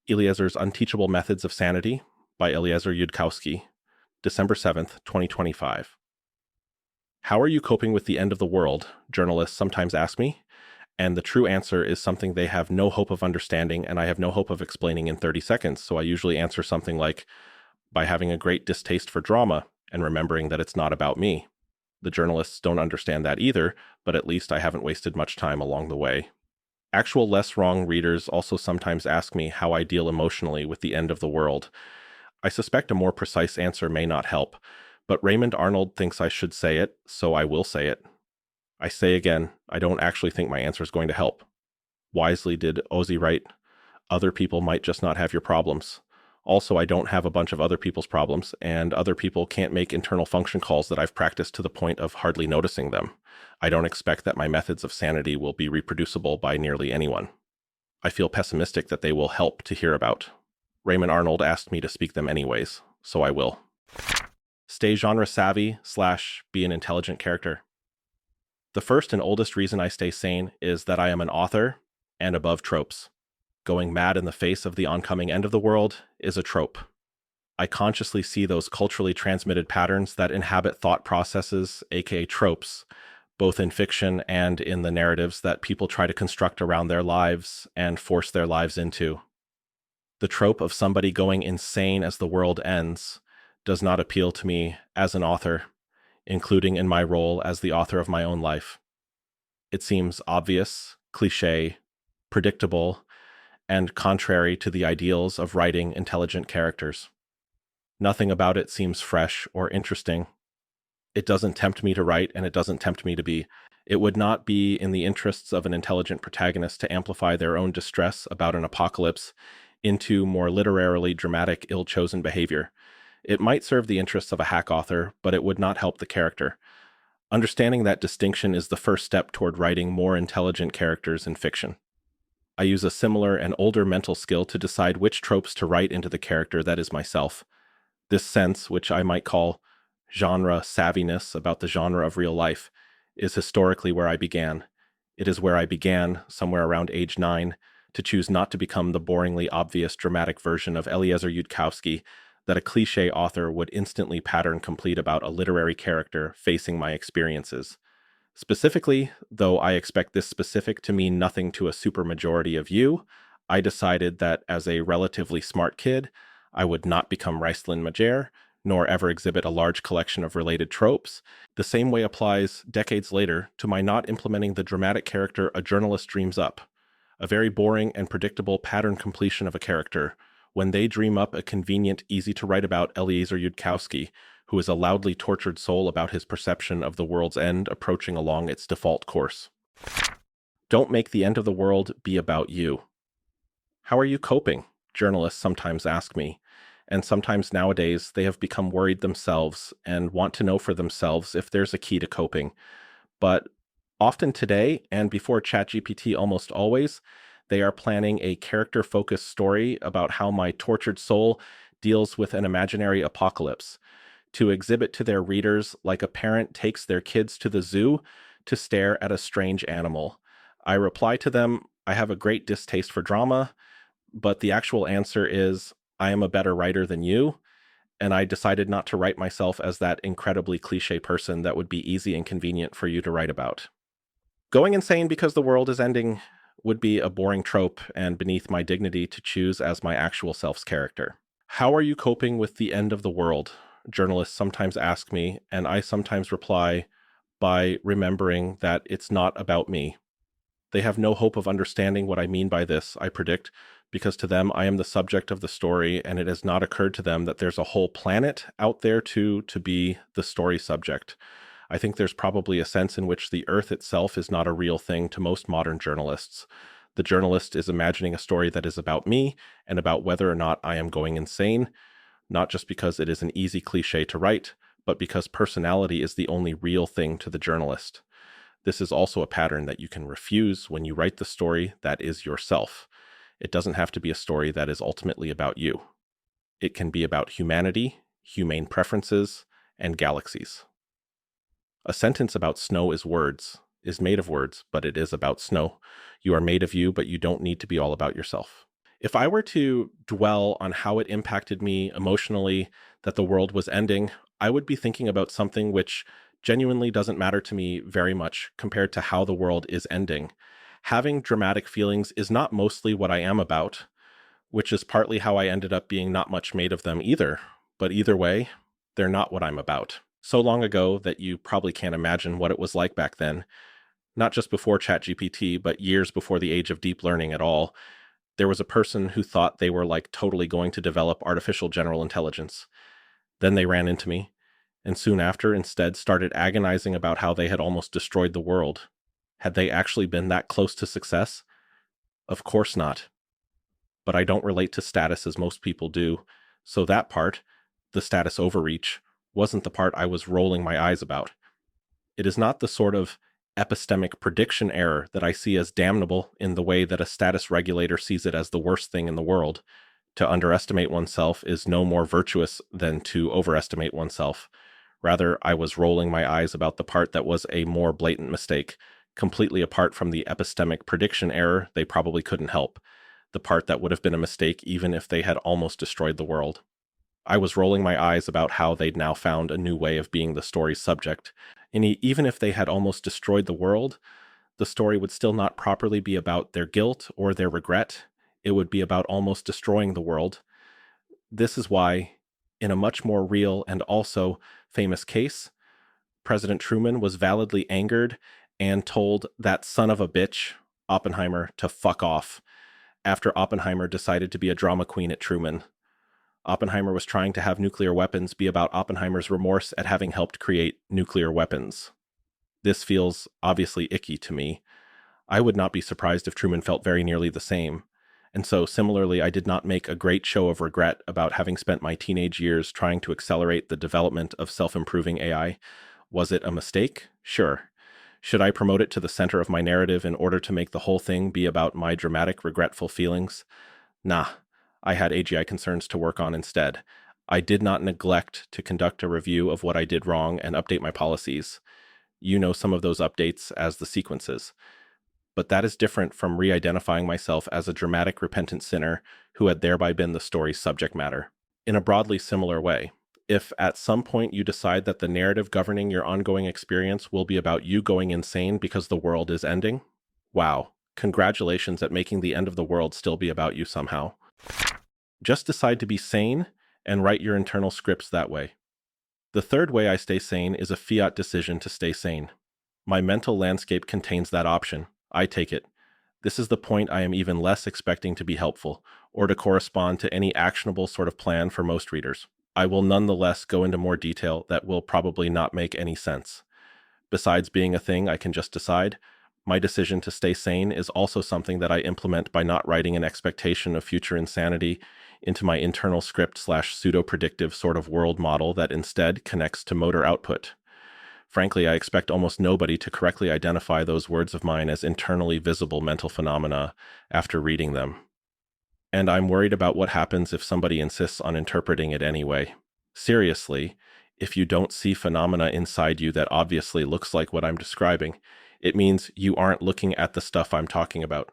Eliezer's Unteachable Methods of Sanity by Eliezer Yudkowsky, December 7th, 2025. How are you coping with the end of the world? Journalists sometimes ask me, and the true answer is something they have no hope of understanding and I have no hope of explaining in 30 seconds. So I usually answer something like, by having a great distaste for drama and remembering that it's not about me. The journalists don't understand that either, but at least I haven't wasted much time along the way. Actual less wrong readers also sometimes ask me how I deal emotionally with the end of the world. I suspect a more precise answer may not help, but Raymond Arnold thinks I should say it, so I will say it. I say again, I don't actually think my answer is going to help. Wisely did Ozzy write, other people might just not have your problems. Also, I don't have a bunch of other people's problems, and other people can't make internal function calls that I've practiced to the point of hardly noticing them. I don't expect that my methods of sanity will be reproducible by nearly anyone. I feel pessimistic that they will help to hear about. Raymond Arnold asked me to speak them anyways, so I will. Stay genre savvy / be an intelligent character. The first and oldest reason I stay sane is that I am an author and above tropes. Going mad in the face of the oncoming end of the world is a trope. I consciously see those culturally transmitted patterns that inhabit thought processes, aka tropes, both in fiction and in the narratives that people try to construct around their lives and force their lives into. The trope of somebody going insane as the world ends does not appeal to me as an author, including in my role as the author of my own life. It seems obvious, cliché, predictable, and contrary to the ideals of writing intelligent characters. Nothing about it seems fresh or interesting. It doesn't tempt me to write, and it doesn't tempt me to be. It would not be in the interests of an intelligent protagonist to amplify their own distress about an apocalypse into more literarily dramatic, ill-chosen behavior. It might serve the interests of a hack author, but it would not help the character. Understanding that distinction is the first step toward writing more intelligent characters in fiction. I use a similar and older mental skill to decide which tropes to write into the character that is myself. This sense, which I might call genre savviness about the genre of real life, is historically where I began. It is where I began, somewhere around age 9, to choose not to become the boringly obvious dramatic version of Eliezer Yudkowsky that a cliché author would instantly pattern complete about a literary character facing my experiences. Specifically, though I expect this specific to mean nothing to a supermajority of you, I decided that as a relatively smart kid, I would not become Raistlin Majer, nor ever exhibit a large collection of related tropes. The same way applies, decades later, to my not implementing the dramatic character a journalist dreams up, a very boring and predictable pattern completion of a character, when they dream up a convenient, easy-to-write-about Eliezer Yudkowsky, who is a loudly tortured soul about his perception of the world's end approaching along its default course. Don't make the end of the world be about you. How are you coping? Journalists sometimes ask me, and sometimes nowadays they have become worried themselves and want to know for themselves if there's a key to coping. But often today, and before ChatGPT almost always, they are planning a character-focused story about how my tortured soul deals with an imaginary apocalypse, to exhibit to their readers like a parent takes their kids to the zoo to stare at a strange animal. I reply to them, I have a great distaste for drama, but the actual answer is, I am a better writer than you, and I decided not to write myself as that incredibly cliché person that would be easy and convenient for you to write about. Going insane because the world is ending would be a boring trope and beneath my dignity to choose as my actual self's character. How are you coping with the end of the world? Journalists sometimes ask me, and I sometimes reply by remembering that it's not about me. They have no hope of understanding what I mean by this, I predict, because to them I am the subject of the story, and it has not occurred to them that there's a whole planet out there to be the story subject. I think there's probably a sense in which the Earth itself is not a real thing to most modern journalists. The journalist is imagining a story that is about me and about whether or not I am going insane, not just because it is an easy cliché to write, but because personality is the only real thing to the journalist. This is also a pattern that you can refuse when you write the story that is yourself. It doesn't have to be a story that is ultimately about you. It can be about humanity, humane preferences, and galaxies. A sentence about snow is made of words, but it is about snow. You are made of you, but you don't need to be all about yourself. If I were to dwell on how it impacted me emotionally that the world was ending, I would be thinking about something which genuinely doesn't matter to me very much compared to how the world is ending. Having dramatic feelings is not mostly what I am about, which is partly how I ended up being not much made of them either. But either way, they're not what I'm about. So long ago that you probably can't imagine what it was like back then, not just before ChatGPT, but years before the age of deep learning at all. There was a person who thought they were like totally going to develop artificial general intelligence. Then they ran into me, and soon after instead started agonizing about how they had almost destroyed the world. Had they actually been that close to success? Of course not. But I don't relate to status as most people do, so that part, the status overreach, wasn't the part I was rolling my eyes about. It is not the sort of epistemic prediction error that I see as damnable in the way that a status regulator sees it as the worst thing in the world. To underestimate oneself is no more virtuous than to overestimate oneself. Rather, I was rolling my eyes about the part that was a more blatant mistake, completely apart from the epistemic prediction error they probably couldn't help, the part that would have been a mistake even if they had almost destroyed the world. I was rolling my eyes about how they'd now found a new way of being the story's subject, and even if they had almost destroyed the world, the story would still not properly be about their guilt or their regret. It would be about almost destroying the world. This is why, in a much more real and also famous case, President Truman was validly angered and told that son of a bitch, Oppenheimer, to fuck off after Oppenheimer decided to be a drama queen at Truman. Oppenheimer was trying to have nuclear weapons be about Oppenheimer's remorse at having helped create nuclear weapons. This feels obviously icky to me. I would not be surprised if Truman felt very nearly the same. And so, similarly, I did not make a great show of regret about having spent my teenage years trying to accelerate the development of self-improving AI. Was it a mistake? Sure. Should I promote it to the center of my narrative in order to make the whole thing be about my dramatic, regretful feelings? Nah, I had AGI concerns to work on instead. I did not neglect to conduct a review of what I did wrong and update my policies. You know some of those updates as the sequences. But that is different from re-identifying myself as a dramatic, repentant sinner who had thereby been the story's subject matter. In a broadly similar way, if at some point you decide that the narrative governing your ongoing experience will be about you going insane because the world is ending, wow, congratulations at making the end of the world still be about you somehow. Just decide to be sane and write your internal scripts that way. The third way I stay sane is a fiat decision to stay sane. My mental landscape contains that option. I take it. This is the point I am even less expecting to be helpful, or to correspond to any actionable sort of plan for most readers. I will nonetheless go into more detail that will probably not make any sense. Besides being a thing I can just decide, my decision to stay sane is also something that I implement by not writing an expectation of future insanity into my internal script/pseudo-predictive sort of world model that instead connects to motor output. Frankly, I expect almost nobody to correctly identify those words of mine as internally visible mental phenomena after reading them. And I'm worried about what happens if somebody insists on interpreting it anyway. Seriously, if you don't see phenomena inside you that obviously looks like what I'm describing, it means you aren't looking at the stuff I'm talking about.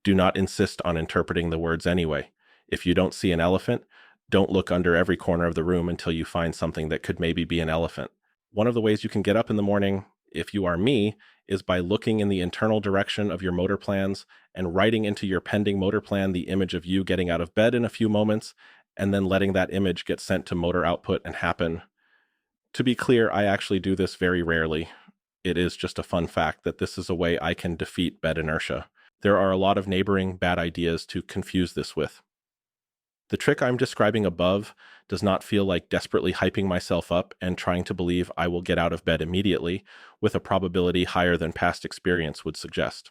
Do not insist on interpreting the words anyway. If you don't see an elephant, don't look under every corner of the room until you find something that could maybe be an elephant. One of the ways you can get up in the morning, if you are me, is by looking in the internal direction of your motor plans and writing into your pending motor plan the image of you getting out of bed in a few moments, and then letting that image get sent to motor output and happen. To be clear, I actually do this very rarely. It is just a fun fact that this is a way I can defeat bed inertia. There are a lot of neighboring bad ideas to confuse this with. The trick I'm describing above does not feel like desperately hyping myself up and trying to believe I will get out of bed immediately with a probability higher than past experience would suggest.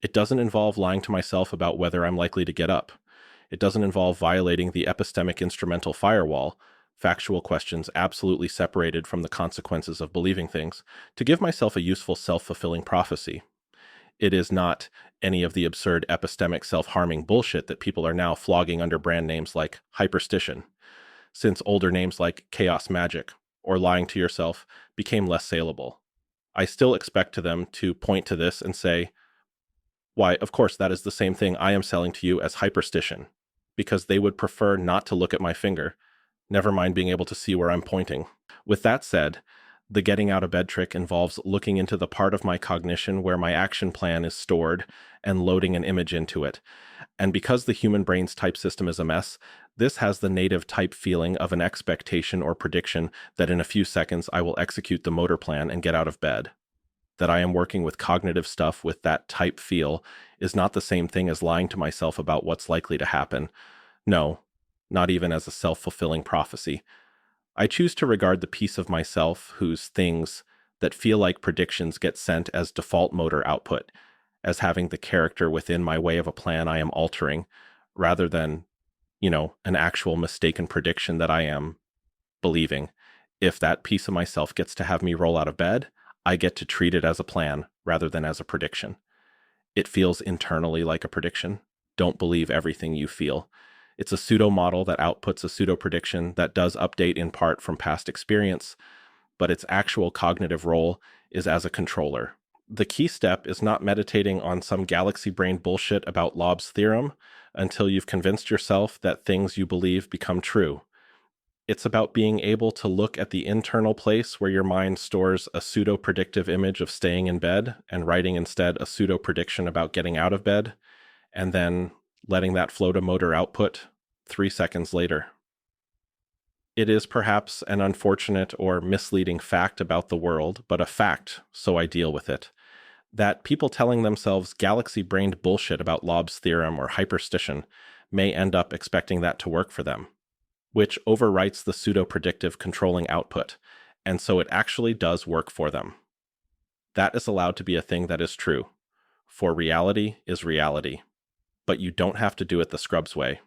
It doesn't involve lying to myself about whether I'm likely to get up. It doesn't involve violating the epistemic instrumental firewall, factual questions absolutely separated from the consequences of believing things, to give myself a useful self-fulfilling prophecy. It is not any of the absurd epistemic self-harming bullshit that people are now flogging under brand names like hyperstition, since older names like chaos magic or lying to yourself became less saleable. I still expect them to point to this and say, Why, of course, that is the same thing I am selling to you as hyperstition, because they would prefer not to look at my finger, never mind being able to see where I'm pointing. With that said, the getting out of bed trick involves looking into the part of my cognition where my action plan is stored and loading an image into it. And because the human brain's type system is a mess, this has the native type feeling of an expectation or prediction that in a few seconds I will execute the motor plan and get out of bed. That I am working with cognitive stuff with that type feel is not the same thing as lying to myself about what's likely to happen. No, not even as a self-fulfilling prophecy. I choose to regard the piece of myself whose things that feel like predictions get sent as default motor output, as having the character within my way of a plan I am altering, rather than, an actual mistaken prediction that I am believing. If that piece of myself gets to have me roll out of bed, I get to treat it as a plan rather than as a prediction. It feels internally like a prediction. Don't believe everything you feel. It's a pseudo model that outputs a pseudo prediction that does update in part from past experience, but its actual cognitive role is as a controller. The key step is not meditating on some galaxy brain bullshit about Lob's theorem until you've convinced yourself that things you believe become true. It's about being able to look at the internal place where your mind stores a pseudo-predictive image of staying in bed and writing instead a pseudo-prediction about getting out of bed, and then letting that flow to motor output 3 seconds later. It is perhaps an unfortunate or misleading fact about the world, but a fact, so I deal with it, that people telling themselves galaxy-brained bullshit about Lob's theorem or hyperstition may end up expecting that to work for them, which overwrites the pseudo-predictive controlling output, and so it actually does work for them. That is allowed to be a thing that is true, for reality is reality, but you don't have to do it the Scrubs way.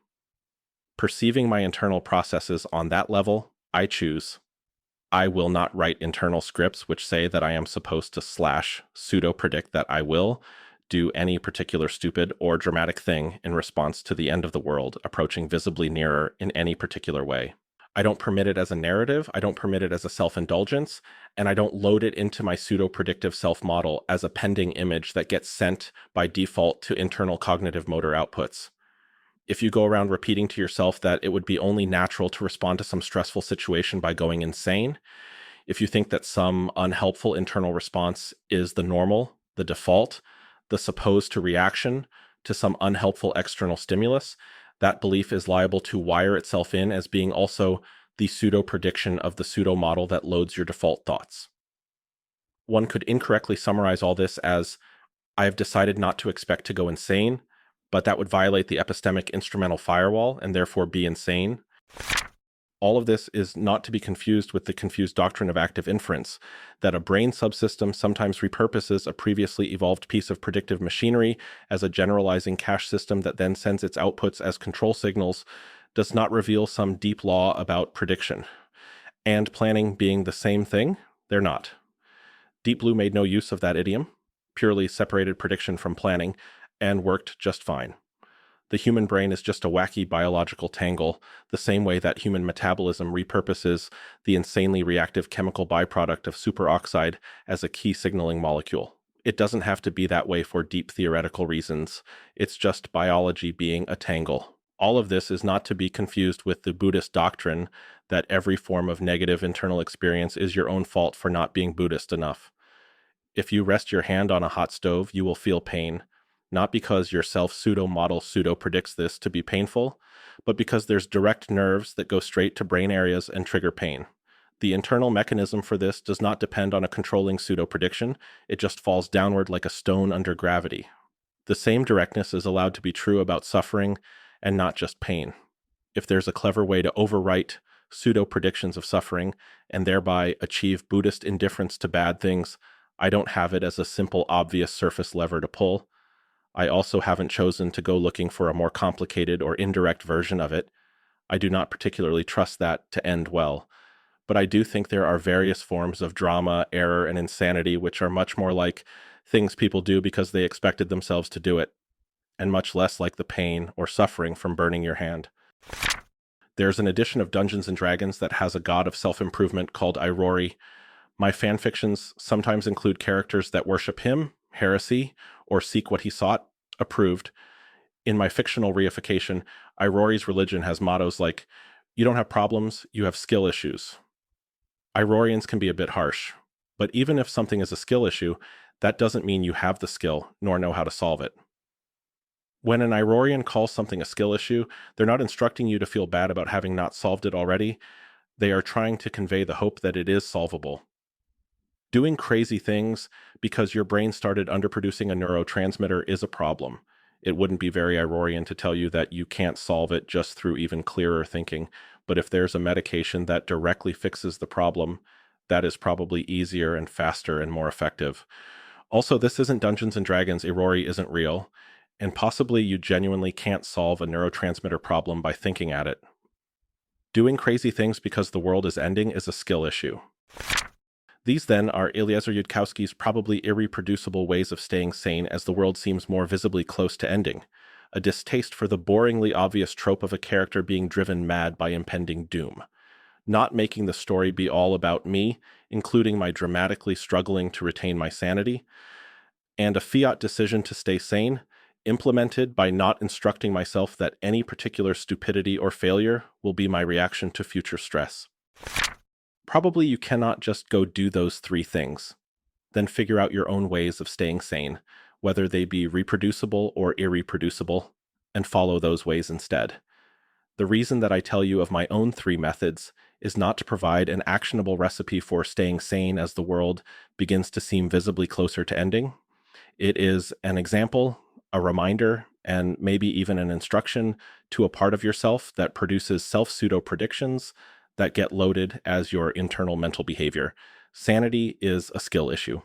Perceiving my internal processes on that level, I choose. I will not write internal scripts which say that I am supposed to /pseudo-predict that I will do any particular stupid or dramatic thing in response to the end of the world approaching visibly nearer in any particular way. I don't permit it as a narrative, I don't permit it as a self-indulgence, and I don't load it into my pseudo-predictive self-model as a pending image that gets sent by default to internal cognitive motor outputs. If you go around repeating to yourself that it would be only natural to respond to some stressful situation by going insane, if you think that some unhelpful internal response is the normal, the default, the supposed to reaction to some unhelpful external stimulus, that belief is liable to wire itself in as being also the pseudo-prediction of the pseudo-model that loads your default thoughts. One could incorrectly summarize all this as, I have decided not to expect to go insane, but that would violate the epistemic instrumental firewall and therefore be insane. All of this is not to be confused with the confused doctrine of active inference, that a brain subsystem sometimes repurposes a previously evolved piece of predictive machinery as a generalizing cache system that then sends its outputs as control signals, does not reveal some deep law about prediction. And planning being the same thing, they're not. Deep Blue made no use of that idiom, purely separated prediction from planning, and worked just fine. The human brain is just a wacky biological tangle, the same way that human metabolism repurposes the insanely reactive chemical byproduct of superoxide as a key signaling molecule. It doesn't have to be that way for deep theoretical reasons. It's just biology being a tangle. All of this is not to be confused with the Buddhist doctrine that every form of negative internal experience is your own fault for not being Buddhist enough. If you rest your hand on a hot stove, you will feel pain. Not because your self-pseudo-model pseudo-predicts this to be painful, but because there's direct nerves that go straight to brain areas and trigger pain. The internal mechanism for this does not depend on a controlling pseudo-prediction, it just falls downward like a stone under gravity. The same directness is allowed to be true about suffering and not just pain. If there's a clever way to overwrite pseudo-predictions of suffering and thereby achieve Buddhist indifference to bad things, I don't have it as a simple, obvious surface lever to pull. I also haven't chosen to go looking for a more complicated or indirect version of it. I do not particularly trust that to end well. But I do think there are various forms of drama, error, and insanity which are much more like things people do because they expected themselves to do it, and much less like the pain or suffering from burning your hand. There's an edition of Dungeons & Dragons that has a god of self-improvement called Irori. My fanfictions sometimes include characters that worship him, heresy, or seek what he sought, Approved. In my fictional reification, Rory's religion has mottos like, "You don't have problems, you have skill issues." Irorians can be a bit harsh, but even if something is a skill issue, that doesn't mean you have the skill nor know how to solve it. When an Irorian calls something a skill issue, they're not instructing you to feel bad about having not solved it already. They are trying to convey the hope that it is solvable. Doing crazy things because your brain started underproducing a neurotransmitter is a problem. It wouldn't be very Irorian to tell you that you can't solve it just through even clearer thinking, but if there's a medication that directly fixes the problem, that is probably easier and faster and more effective. Also, this isn't Dungeons and Dragons. Irori isn't real, and possibly you genuinely can't solve a neurotransmitter problem by thinking at it. Doing crazy things because the world is ending is a skill issue. These, then, are Eliezer Yudkowsky's probably irreproducible ways of staying sane as the world seems more visibly close to ending. A distaste for the boringly obvious trope of a character being driven mad by impending doom. Not making the story be all about me, including my dramatically struggling to retain my sanity. And a fiat decision to stay sane, implemented by not instructing myself that any particular stupidity or failure will be my reaction to future stress. Probably you cannot just go do those three things, then figure out your own ways of staying sane, whether they be reproducible or irreproducible, and follow those ways instead. The reason that I tell you of my own three methods is not to provide an actionable recipe for staying sane as the world begins to seem visibly closer to ending. It is an example, a reminder, and maybe even an instruction to a part of yourself that produces self-pseudo-predictions that get loaded as your internal mental behavior. Sanity is a skill issue.